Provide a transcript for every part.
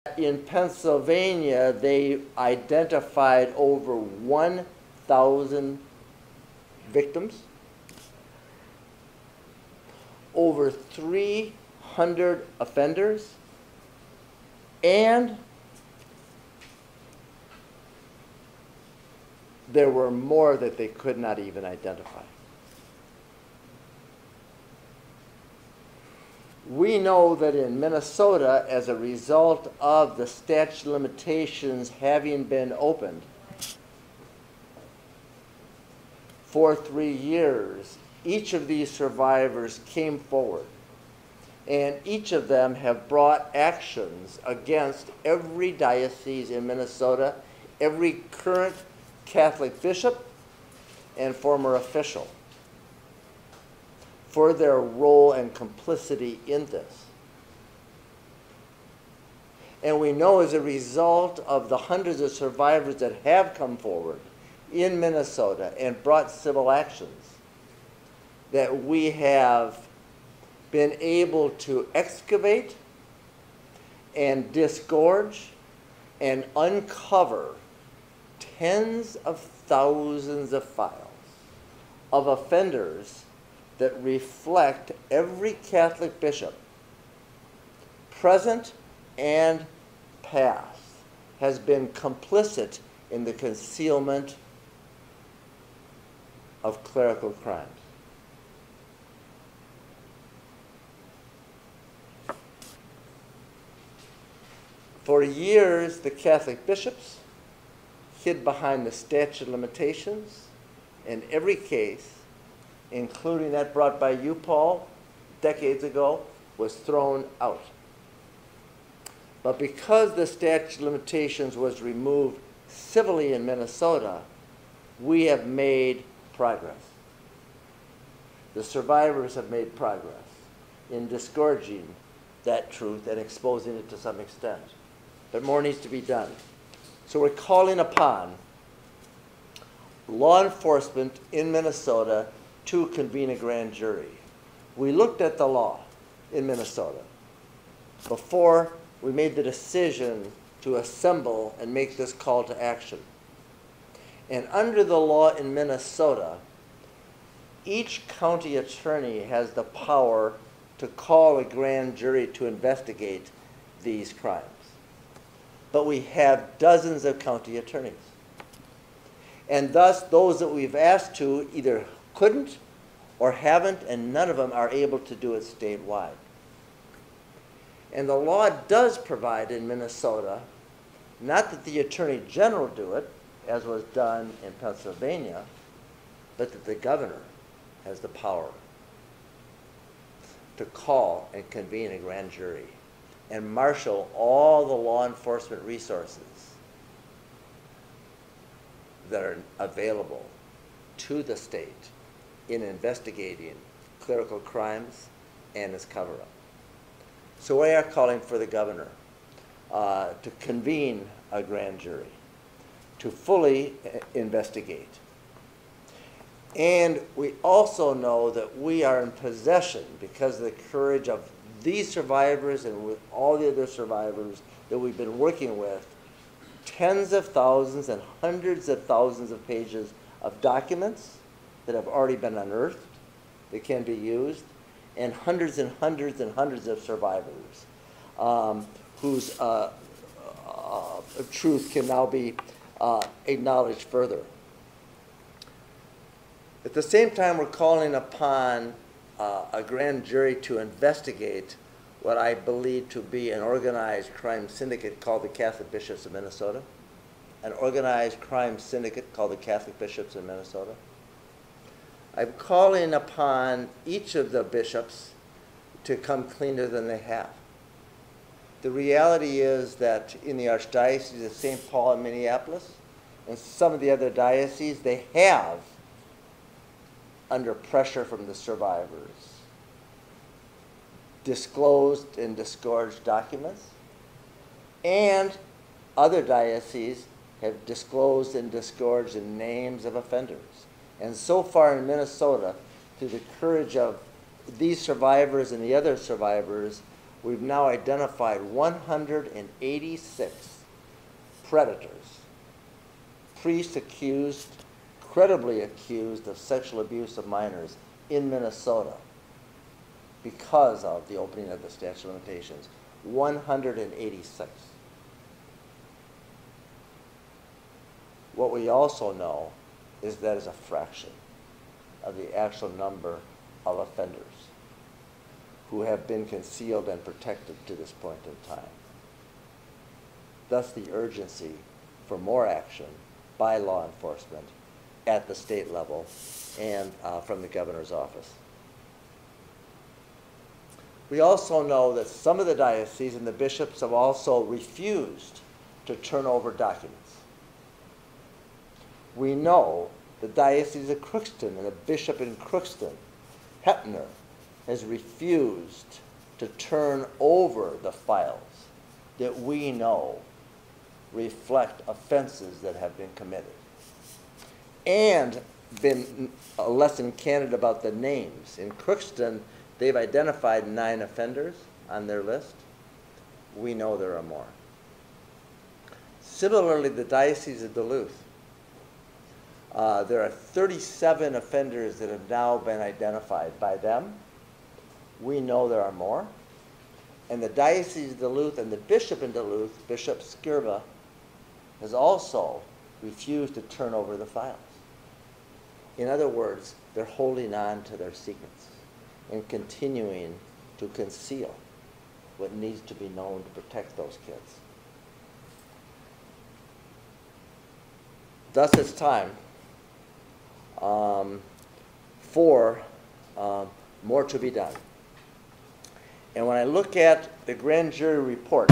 In Pennsylvania, they identified over 1,000 victims, over 300 offenders, and there were more that they could not even identify. We know that in Minnesota, as a result of the statute of limitations having been opened for 3 years, each of these survivors came forward, and each of them have brought actions against every diocese in Minnesota, every current Catholic bishop and former official, for their role and complicity in this. And we know as a result of the hundreds of survivors that have come forward in Minnesota and brought civil actions, that we have been able to excavate and disgorge and uncover tens of thousands of files of offenders that reflect every Catholic bishop, present and past, has been complicit in the concealment of clerical crimes. For years, the Catholic bishops hid behind the statute of limitations, in every case, including that brought by you, Paul, decades ago, was thrown out. But because the statute of limitations was removed civilly in Minnesota, we have made progress. The survivors have made progress in disgorging that truth and exposing it to some extent. But more needs to be done. So we're calling upon law enforcement in Minnesota to convene a grand jury. We looked at the law in Minnesota before we made the decision to assemble and make this call to action. And under the law in Minnesota, each county attorney has the power to call a grand jury to investigate these crimes. But we have dozens of county attorneys. And thus, those that we've asked to either couldn't or haven't, and none of them are able to do it statewide. And the law does provide in Minnesota, not that the Attorney General do it, as was done in Pennsylvania, but that the governor has the power to call and convene a grand jury and marshal all the law enforcement resources that are available to the state in investigating clerical crimes and its cover-up. So we are calling for the governor to convene a grand jury to fully investigate. And we also know that we are in possession, because of the courage of these survivors and with all the other survivors that we've been working with, tens of thousands and hundreds of thousands of pages of documents that have already been unearthed that can be used, and hundreds and hundreds and hundreds of survivors whose truth can now be acknowledged further. At the same time, we're calling upon a grand jury to investigate what I believe to be an organized crime syndicate called the Catholic Bishops of Minnesota. An organized crime syndicate called the Catholic Bishops of Minnesota. I'm calling upon each of the bishops to come cleaner than they have. The reality is that in the Archdiocese of St. Paul and Minneapolis, and some of the other dioceses, they have, under pressure from the survivors, disclosed and disgorged documents, and other dioceses have disclosed and disgorged the names of offenders. And so far in Minnesota, through the courage of these survivors and the other survivors, we've now identified 186 predators, priests accused, credibly accused of sexual abuse of minors in Minnesota because of the opening of the statute of limitations. 186. What we also know is that is a fraction of the actual number of offenders who have been concealed and protected to this point in time. Thus the urgency for more action by law enforcement at the state level and from the governor's office. We also know that some of the dioceses and the bishops have also refused to turn over documents. We know the Diocese of Crookston and the bishop in Crookston, Hepner, has refused to turn over the files that we know reflect offenses that have been committed, and been less than candid about the names. In Crookston, they've identified 9 offenders on their list. We know there are more. Similarly, the Diocese of Duluth, there are 37 offenders that have now been identified by them. We know there are more. And the Diocese of Duluth and the bishop in Duluth, Bishop Skirba, has also refused to turn over the files. In other words, they're holding on to their secrets and continuing to conceal what needs to be known to protect those kids. Thus, it's time for more to be done. And when I look at the grand jury report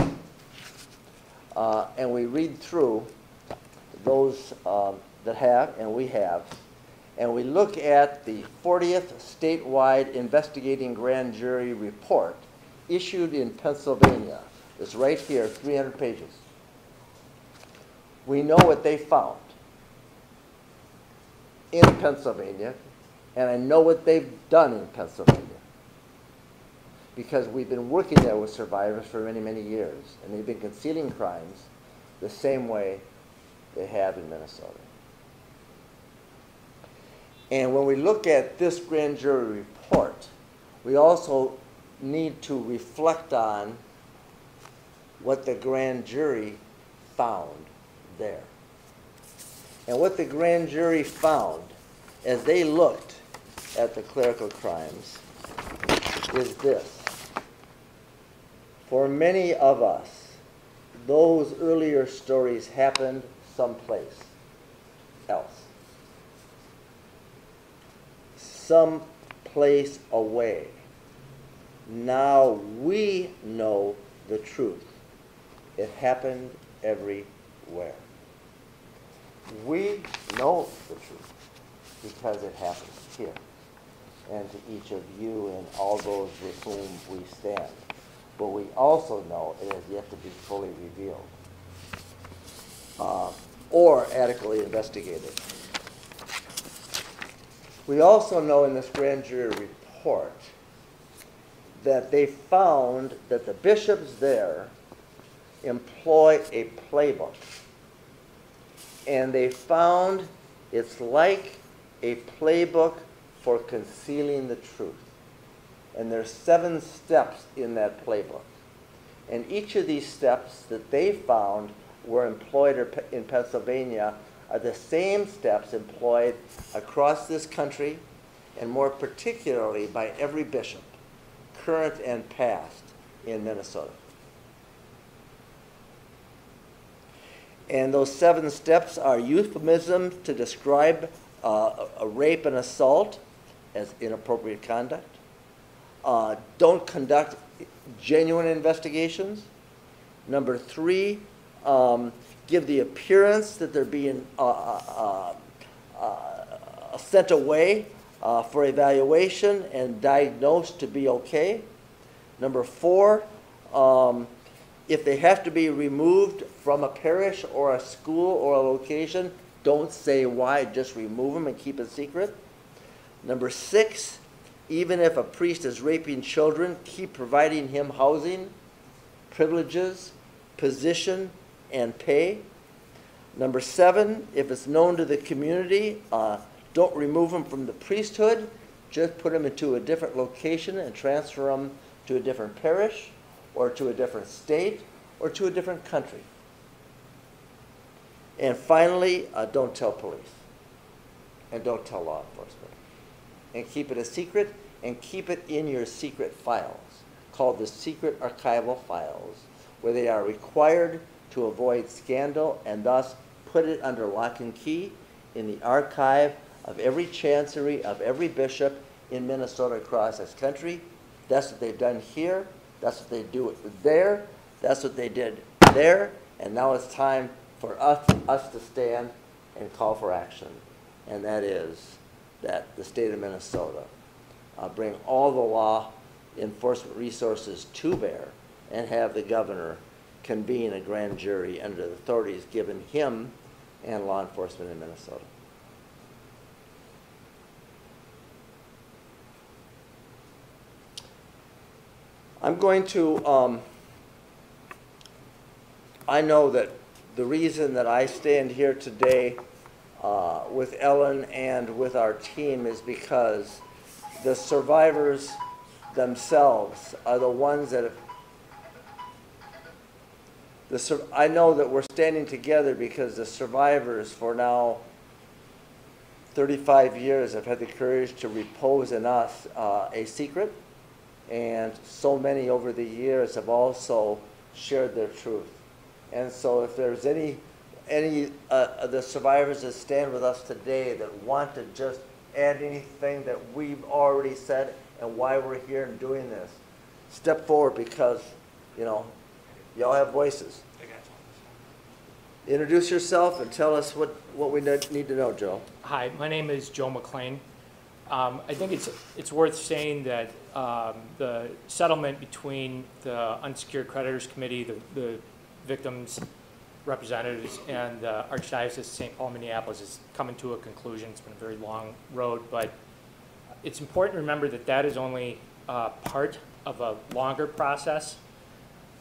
and we read through those that have, and we have, and we look at the 40th statewide investigating grand jury report issued in Pennsylvania, it's right here, 300 pages. We know what they found in Pennsylvania, and I know what they've done in Pennsylvania, because we've been working there with survivors for many, many years, and they've been concealing crimes the same way they have in Minnesota. And when we look at this grand jury report, we also need to reflect on what the grand jury found there. And what the grand jury found as they looked at the clerical crimes is this. For many of us, those earlier stories happened someplace else. Some place away. Now we know the truth. It happened everywhere. We know the truth because it happened here, and to each of you and all those with whom we stand. But we also know it has yet to be fully revealed or adequately investigated. We also know in this grand jury report that they found that the bishops there employ a playbook. And they found it's like a playbook for concealing the truth. And there's 7 steps in that playbook. And each of these steps that they found were employed in Pennsylvania are the same steps employed across this country, and more particularly by every bishop, current and past, in Minnesota. And those 7 steps are euphemisms to describe a rape and assault as inappropriate conduct. Don't conduct genuine investigations. Number 3, give the appearance that they're being sent away for evaluation and diagnosed to be okay. Number 4, if they have to be removed from a parish or a school or a location, don't say why, just remove them and keep it secret. Number 6, even if a priest is raping children, keep providing him housing, privileges, position, and pay. Number 7, if it's known to the community, don't remove him from the priesthood. Just put him into a different location and transfer him to a different parish or to a different state or to a different country. And finally, don't tell police and don't tell law enforcement. And keep it a secret, and keep it in your secret files called the secret archival files, where they are required to avoid scandal, and thus put it under lock and key in the archive of every chancery of every bishop in Minnesota across this country. That's what they've done here. That's what they do there. That's what they did there. And now it's time for us to stand and call for action. And that is that the state of Minnesota bring all the law enforcement resources to bear and have the governor convene a grand jury under the authorities given him and law enforcement in Minnesota. I'm going to, I know that the reason that I stand here today with Ellen and with our team is because the survivors themselves are the ones that have, I know that we're standing together because the survivors for now 35 years have had the courage to repose in us a secret, and so many over the years have also shared their truth. And so if there's any of the survivors that stand with us today that want to just add anything that we've already said and why we're here and doing this, step forward, because, you know, y'all have voices. Introduce yourself and tell us what we need to know, Joe. Hi, my name is Joe McLean. I think it's worth saying that the settlement between the Unsecured Creditors Committee, the victims' representatives, and the Archdiocese of St. Paul, Minneapolis is coming to a conclusion. It's been a very long road, but it's important to remember that that is only part of a longer process.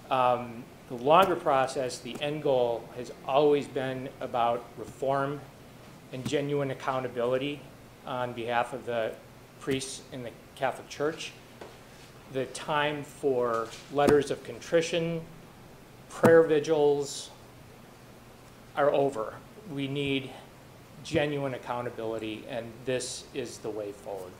The longer process, the end goal has always been about reform and genuine accountability on behalf of the priests in the Catholic Church. The time for letters of contrition, prayer vigils are over. We need genuine accountability, and this is the way forward.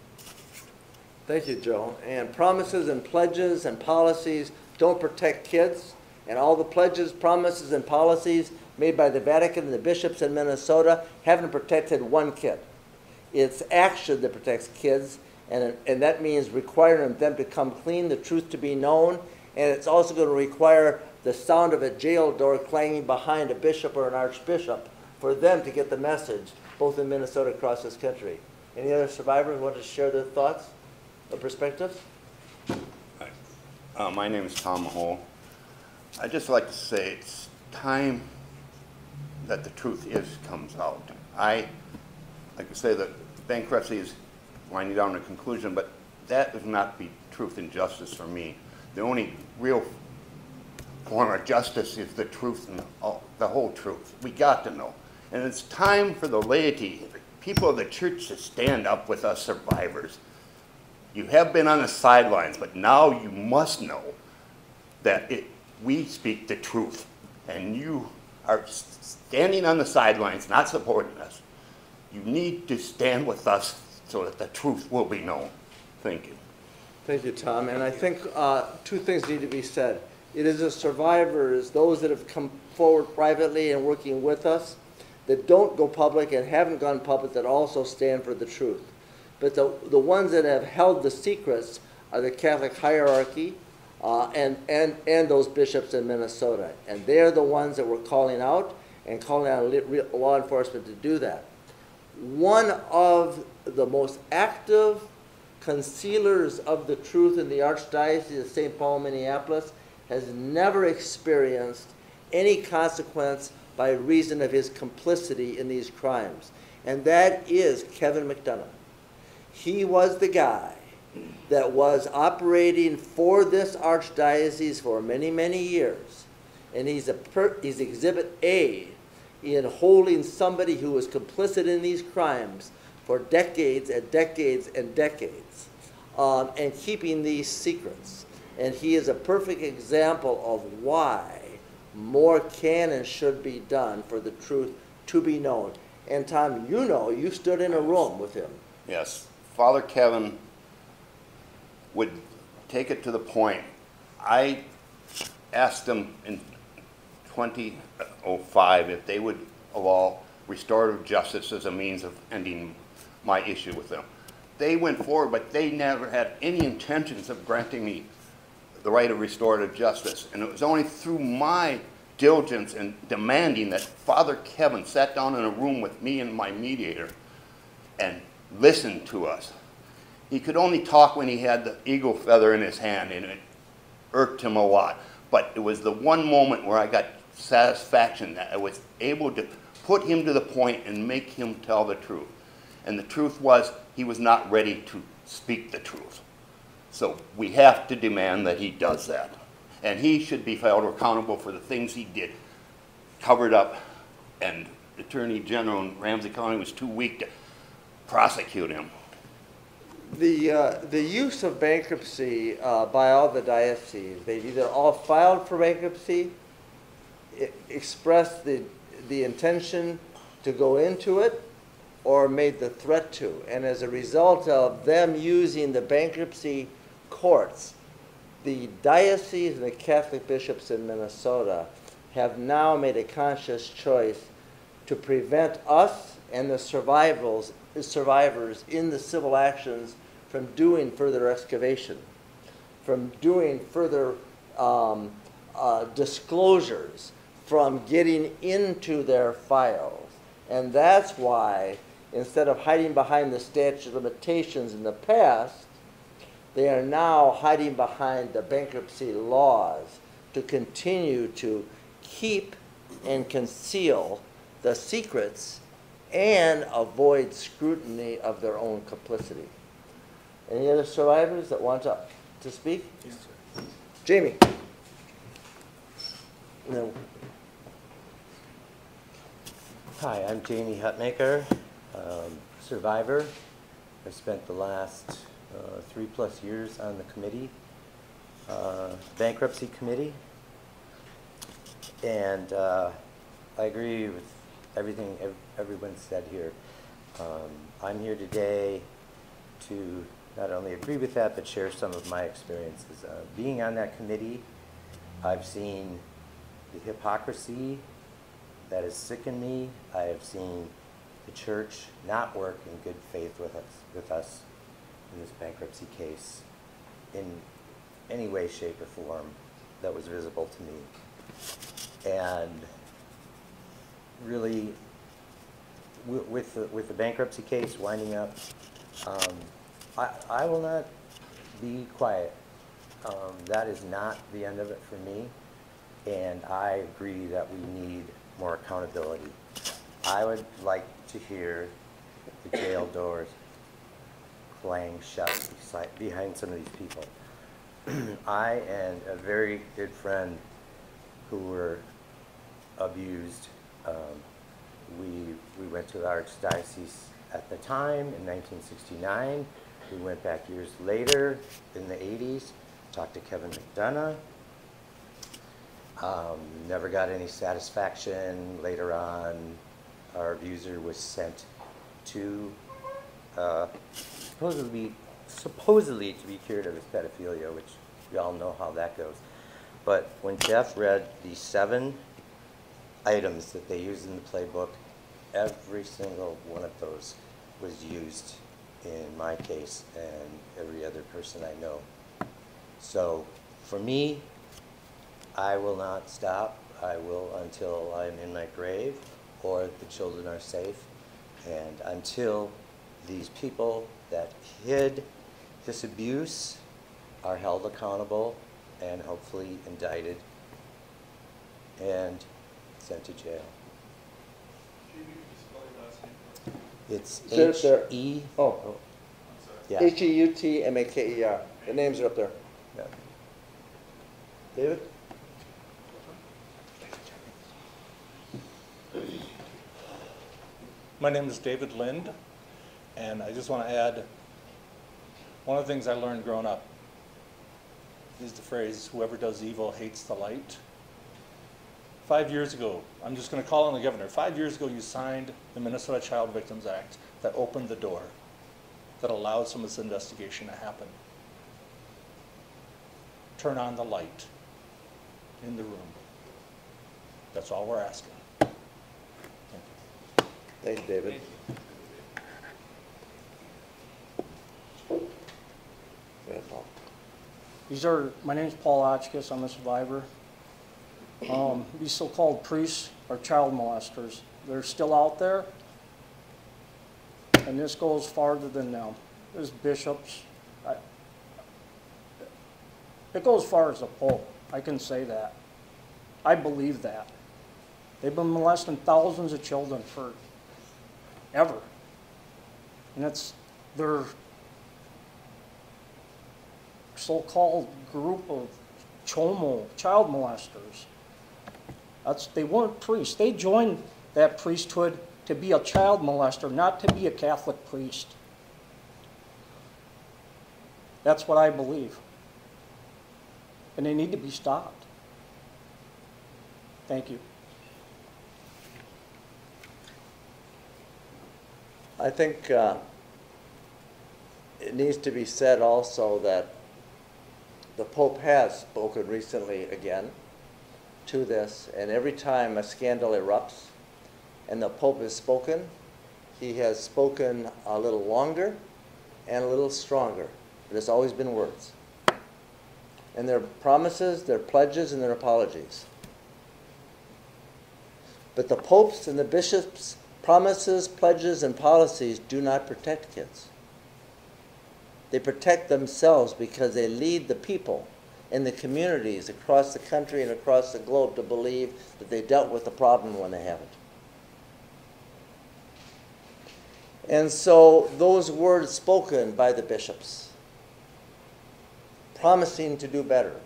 Thank you, Joe. And promises and pledges and policies don't protect kids. And all the pledges, promises, and policies made by the Vatican and the bishops in Minnesota haven't protected one kid. It's action that protects kids, and that means requiring them to come clean, the truth to be known, and it's also going to require the sound of a jail door clanging behind a bishop or an archbishop for them to get the message, both in Minnesota and across this country. Any other survivors want to share their thoughts or perspectives? Hi. My name is Tom Mahole. I'd just like to say it's time that the truth comes out. Like I say, the bankruptcy is winding down to a conclusion, but that would not be truth and justice for me. The only real form of justice is the truth and the whole truth. We got to know. And it's time for the laity, the people of the church, to stand up with us survivors. You have been on the sidelines, but now you must know that we speak the truth, and you are standing on the sidelines, not supporting us. You need to stand with us so that the truth will be known. Thank you. Thank you, Tom. And I think two things need to be said. It is the survivors, those that have come forward privately and working with us, that don't go public and haven't gone public, that also stand for the truth. But the ones that have held the secrets are the Catholic hierarchy, and those bishops in Minnesota. And they're the ones that we're calling out and calling on law enforcement to do that. One of the most active concealers of the truth in the Archdiocese of St. Paul, Minneapolis, has never experienced any consequence by reason of his complicity in these crimes. And that is Kevin McDonough. He was the guy that was operating for this archdiocese for many, many years. And he's exhibit A in holding somebody who was complicit in these crimes for decades and decades and decades, and keeping these secrets. And he is a perfect example of why more can and should be done for the truth to be known. And Tom, you know, you stood in a room with him. Yes, Father Kevin would take it to the point. I asked them in 2005 if they would allow restorative justice as a means of ending my issue with them. They went forward, but they never had any intentions of granting me the right of restorative justice. And it was only through my diligence and demanding that Father Kevin sat down in a room with me and my mediator and listened to us. He could only talk when he had the eagle feather in his hand, and it irked him a lot. But it was the one moment where I got satisfaction that I was able to put him to the point and make him tell the truth. And the truth was, he was not ready to speak the truth. So we have to demand that he does that. And he should be held accountable for the things he did, covered up, and the Attorney General in Ramsey County was too weak to prosecute him. The use of bankruptcy by all the dioceses, they've either all filed for bankruptcy, expressed the intention to go into it, or made the threat to. And as a result of them using the bankruptcy courts, the diocese and the Catholic bishops in Minnesota have now made a conscious choice to prevent us and the survivors in the civil actions from doing further excavation, from doing further disclosures, from getting into their files. And that's why, instead of hiding behind the statute of limitations in the past, they are now hiding behind the bankruptcy laws to continue to keep and conceal the secrets and avoid scrutiny of their own complicity. Any other survivors that want to speak? Yes, sir. Jamie. No. Hi, I'm Jamie Hutmaker, survivor. I spent the last 3+ years on the committee, bankruptcy committee, and I agree with everything everyone said here. I'm here today to not only agree with that, but share some of my experiences. Being on that committee, I've seen the hypocrisy that has sickened me. I have seen the church not work in good faith with us in this bankruptcy case in any way, shape, or form that was visible to me. And really, with the bankruptcy case winding up, I will not be quiet. That is not the end of it for me, and I agree that we need more accountability. I would like to hear the jail doors clang shut behind some of these people. I and a very good friend who were abused, we went to the Archdiocese at the time in 1969. We went back years later in the 80s, talked to Kevin McDonough. Never got any satisfaction. Later on, our abuser was sent to supposedly to be cured of his pedophilia, which we all know how that goes. But when Jeff read the 7 items that they used in the playbook, every single one of those was used in my case and every other person I know. So for me, I will not stop. I will until I'm in my grave or the children are safe, and until these people that hid this abuse are held accountable and hopefully indicted and sent to jail. It's H-E. Oh. Yeah. Heutmaker. The names are up there. Yeah. David? My name is David Lind, and I just want to add, one of the things I learned growing up is the phrase, whoever does evil hates the light. 5 years ago, I'm just going to call on the governor, 5 years ago you signed the Minnesota Child Victims Act that opened the door, that allowed some of this investigation to happen. Turn on the light in the room. That's all we're asking. Thank you, David. Go ahead, Paul. My name's Paul Hotchkiss, I'm a survivor. These so-called priests are child molesters. They're still out there, and this goes farther than them. There's bishops. It goes as far as the Pope, I can say that. I believe that. They've been molesting thousands of children forever. And they're so-called group of child molesters. They weren't priests. They joined that priesthood to be a child molester, not to be a Catholic priest. That's what I believe. And they need to be stopped. Thank you. I think it needs to be said also that the Pope has spoken recently again to this, and every time a scandal erupts and the Pope has spoken, he has spoken a little longer and a little stronger. But it's always been words. And their promises, their pledges, and their apologies. But the popes and the bishops' promises, pledges, and policies do not protect kids. They protect themselves because they lead the people in the communities across the country and across the globe to believe that they dealt with the problem when they haven't. And so those words spoken by the bishops, promising to do better,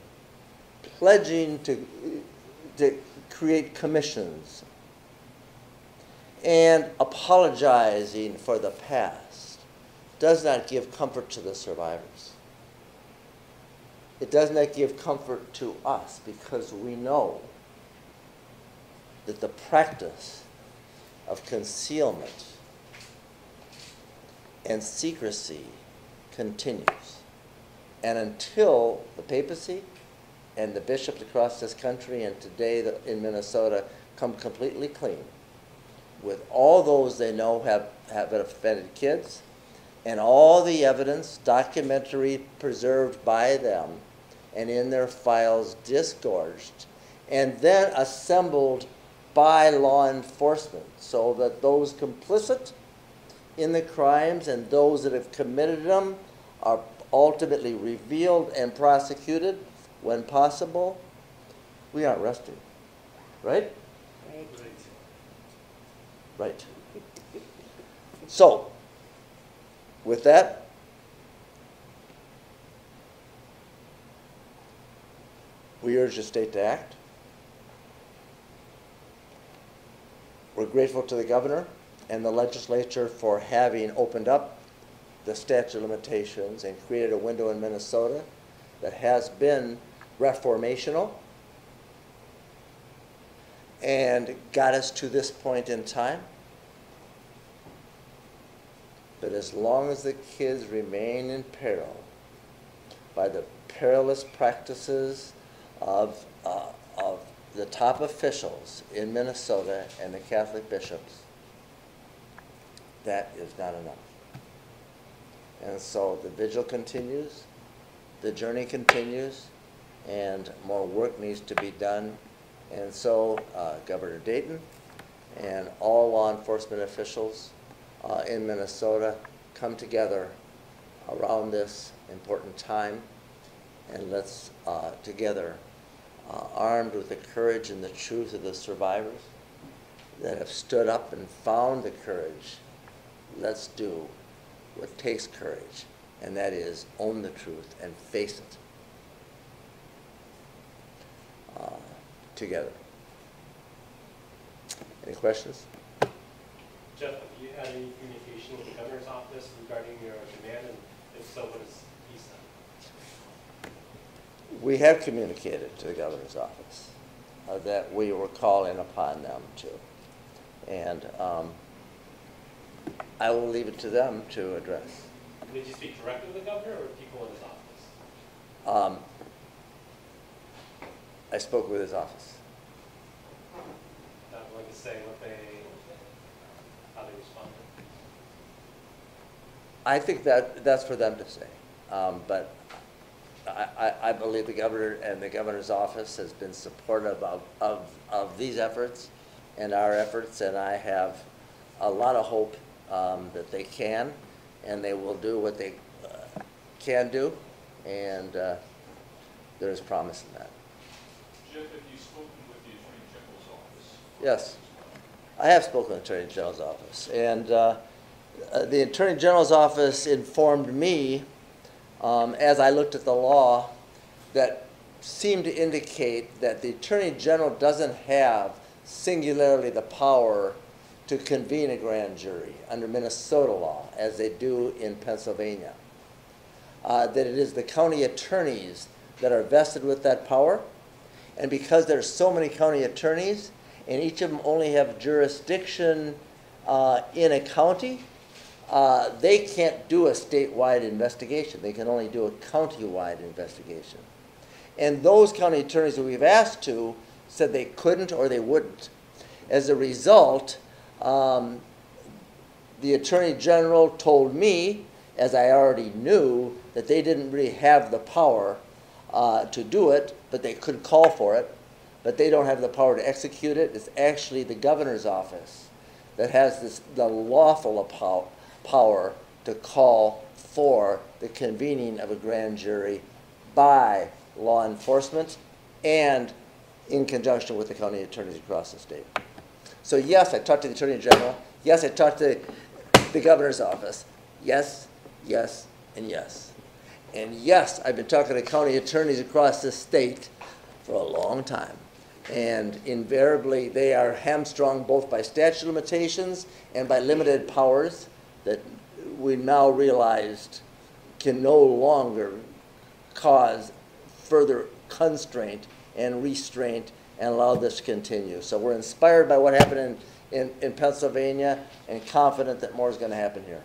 pledging to create commissions, and apologizing for the past, does not give comfort to the survivors. It does not give comfort to us because we know that the practice of concealment and secrecy continues. And until the papacy and the bishops across this country and today in Minnesota come completely clean with all those they know have offended kids and all the evidence, documentary preserved by them and in their files disgorged and then assembled by law enforcement so that those complicit in the crimes and those that have committed them are ultimately revealed and prosecuted when possible, we aren't resting. Right? Right. So, with that, we urge the state to act. We're grateful to the governor and the legislature for having opened up the statute of limitations and created a window in Minnesota that has been reformational and got us to this point in time. But as long as the kids remain in peril by the perilous practices of the top officials in Minnesota and the Catholic bishops, that is not enough. And so the vigil continues, the journey continues, and more work needs to be done. And so Governor Dayton and all law enforcement officials in Minnesota come together around this important time, and let's together, armed with the courage and the truth of the survivors that have stood up and found the courage, let's do what takes courage and that is own the truth and face it together. Any questions? Jeff, have you had any communication with the governor's office regarding your demand, and if so, what has he said? We have communicated to the governor's office that we were calling upon them to. And I will leave it to them to address. Did you speak directly with the governor or people in his office? I spoke with his office. Not willing to say how they responded? I think that's for them to say. But I believe the governor and the governor's office has been supportive of these efforts and our efforts, and I have a lot of hope that they can, and they will do what they can do, and there is promise in that. Jeff, have you spoken with the Attorney General's office? Yes, I have spoken with the Attorney General's office, and the Attorney General's office informed me, as I looked at the law, that seemed to indicate that the Attorney General doesn't have singularly the power to convene a grand jury under Minnesota law, as they do in Pennsylvania. That it is the county attorneys that are vested with that power, and because there's so many county attorneys, and each of them only have jurisdiction in a county, they can't do a statewide investigation. They can only do a county-wide investigation. And those county attorneys that we've asked to said they couldn't or they wouldn't. As a result, the Attorney General told me, as I already knew, that they didn't really have the power to do it, but they could call for it, but they don't have the power to execute it. It's actually the governor's office that has the lawful power to call for the convening of a grand jury by law enforcement and in conjunction with the county attorneys across the state. So yes, I talked to the Attorney General. Yes, I talked to the governor's office. Yes, yes, and yes. And yes, I've been talking to county attorneys across the state for a long time. And invariably, they are hamstrung both by statute of limitations and by limited powers that we now realized can no longer cause further constraint and restraint and allow this to continue. So we're inspired by what happened in Pennsylvania and confident that more is going to happen here.